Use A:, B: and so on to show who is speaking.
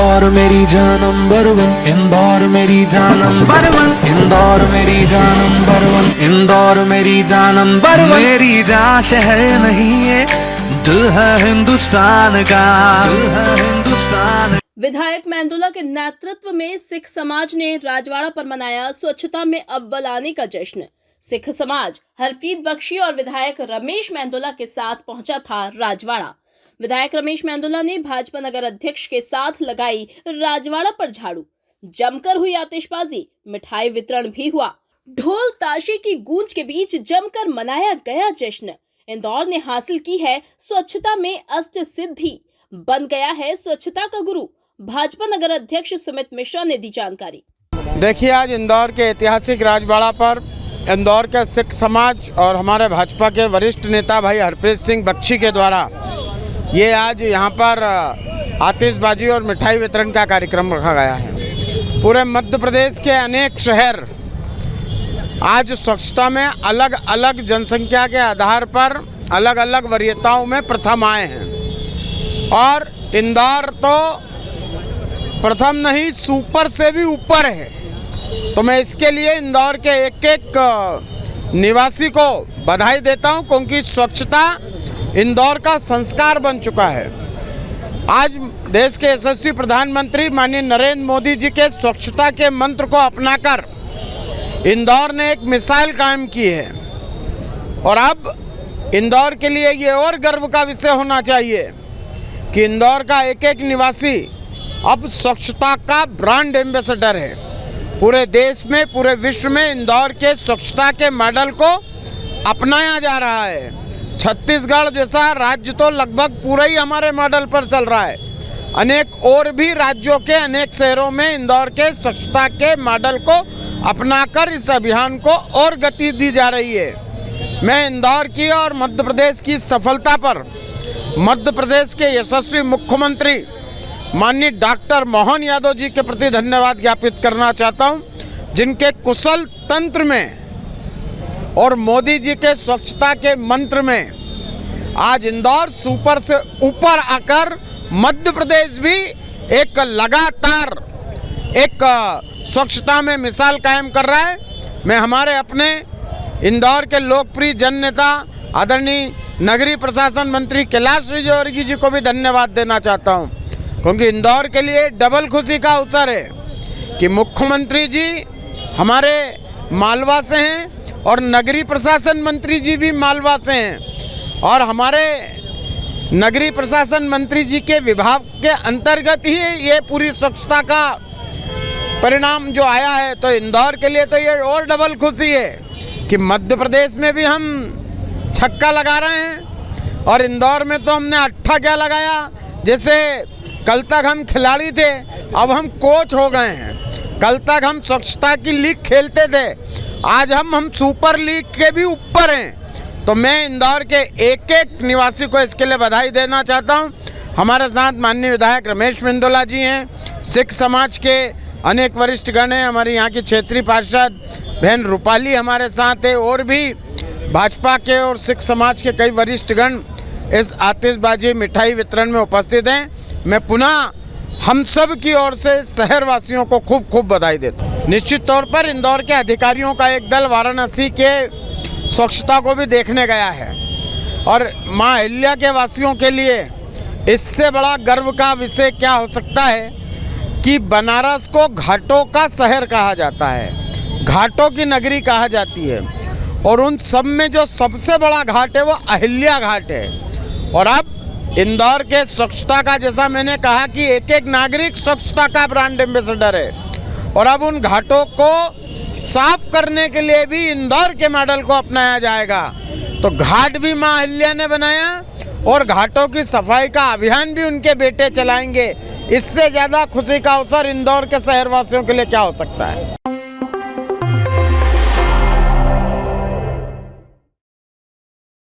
A: इंदौर मेरी जान number one, Indore मेरी जान नंबर वन, इंदौर मेरी जान नंबर वन, इंदौर मेरी जान नंबर वन। मेरी जान शहर नहीं है, दिल है हिंदुस्तान का, दिल है हिंदुस्तान।
B: विधायक मेंदोला के नेतृत्व में सिख समाज ने राजवाड़ा पर मनाया स्वच्छता में अव्वल आने का जश्न। सिख समाज हरप्रीत बख्शी और विधायक रमेश मेंदोला के साथ पहुंचा था राजवाड़ा। विधायक रमेश मेंदोला ने भाजपा नगर अध्यक्ष के साथ लगाई राजवाड़ा पर झाड़ू। जमकर हुई आतिशबाजी, मिठाई वितरण भी हुआ। ढोल ताशे की गूंज के बीच जमकर मनाया गया जश्न। इंदौर ने हासिल की है स्वच्छता में अष्ट सिद्धि, बन गया है स्वच्छता का गुरु। भाजपा नगर अध्यक्ष सुमित मिश्रा ने दी जानकारी।
C: देखिए, आज इंदौर के ऐतिहासिक राजवाड़ा पर इंदौर के सिख समाज और हमारे भाजपा के वरिष्ठ नेता भाई हरप्रीत सिंह बख्शी के द्वारा ये आज यहाँ पर आतिशबाजी और मिठाई वितरण का कार्यक्रम रखा गया है। पूरे मध्य प्रदेश के अनेक शहर आज स्वच्छता में अलग अलग जनसंख्या के आधार पर अलग अलग वरीयताओं में प्रथम आए हैं और इंदौर तो प्रथम नहीं, सुपर से भी ऊपर है। तो मैं इसके लिए इंदौर के एक एक निवासी को बधाई देता हूं, क्योंकि स्वच्छता इंदौर का संस्कार बन चुका है। आज देश के यशस्वी प्रधानमंत्री माननीय नरेंद्र मोदी जी के स्वच्छता के मंत्र को अपनाकर इंदौर ने एक मिसाल कायम की है और अब इंदौर के लिए ये और गर्व का विषय होना चाहिए कि इंदौर का एक एक निवासी अब स्वच्छता का ब्रांड एम्बेसडर है। पूरे देश में, पूरे विश्व में इंदौर के स्वच्छता के मॉडल को अपनाया जा रहा है। छत्तीसगढ़ जैसा राज्य तो लगभग पूरा ही हमारे मॉडल पर चल रहा है। अनेक और भी राज्यों के अनेक शहरों में इंदौर के स्वच्छता के मॉडल को अपनाकर इस अभियान को और गति दी जा रही है। मैं इंदौर की और मध्य प्रदेश की सफलता पर मध्य प्रदेश के यशस्वी मुख्यमंत्री माननीय डॉक्टर मोहन यादव जी के प्रति धन्यवाद ज्ञापित करना चाहता हूं, जिनके कुशल तंत्र में और मोदी जी के स्वच्छता के मंत्र में आज इंदौर सुपर से ऊपर आकर मध्य प्रदेश भी एक लगातार एक स्वच्छता में मिसाल कायम कर रहा है। मैं हमारे अपने इंदौर के लोकप्रिय जन नेता आदरणीय नगरीय प्रशासन मंत्री कैलाश विजयवर्गीय जी को भी धन्यवाद देना चाहता हूं, क्योंकि इंदौर के लिए डबल खुशी का अवसर है कि मुख्यमंत्री जी हमारे मालवा से हैं और नगरीय प्रशासन मंत्री जी भी मालवा से हैं और हमारे नगरीय प्रशासन मंत्री जी के विभाग के अंतर्गत ही ये पूरी स्वच्छता का परिणाम जो आया है। तो इंदौर के लिए तो ये और डबल खुशी है कि मध्य प्रदेश में भी हम छक्का लगा रहे हैं और इंदौर में तो हमने अट्ठा क्या लगाया। जैसे कल तक हम खिलाड़ी थे, अब हम कोच हो गए हैं। कल तक हम स्वच्छता की लीग खेलते थे, आज हम सुपर लीग के भी ऊपर हैं। तो मैं इंदौर के एक एक निवासी को इसके लिए बधाई देना चाहता हूं। हमारे साथ माननीय विधायक रमेश मेंदोला जी हैं, सिख समाज के अनेक वरिष्ठ गण हैं, हमारी यहाँ की क्षेत्रीय पार्षद बहन रूपाली हमारे साथ है और भी भाजपा के और सिख समाज के कई वरिष्ठ गण इस आतिशबाजी मिठाई वितरण में उपस्थित हैं। मैं पुनः हम सब की ओर से शहरवासियों को खूब खूब बधाई देता हूँ। निश्चित तौर पर इंदौर के अधिकारियों का एक दल वाराणसी के स्वच्छता को भी देखने गया है और माँ अहिल्या के वासियों के लिए इससे बड़ा गर्व का विषय क्या हो सकता है कि बनारस को घाटों का शहर कहा जाता है, घाटों की नगरी कहा जाती है और उन सब में जो सबसे बड़ा घाट है वो अहिल्या घाट है। और अब इंदौर के स्वच्छता का, जैसा मैंने कहा कि एक एक नागरिक स्वच्छता का ब्रांड एम्बेसडर है और अब उन घाटों को साफ करने के लिए भी इंदौर के मॉडल को अपनाया जाएगा। तो घाट भी माँ अहिल्या ने बनाया और घाटों की सफाई का अभियान भी उनके बेटे चलाएंगे। इससे ज़्यादा खुशी का अवसर इंदौर के शहरवासियों के लिए क्या हो सकता है।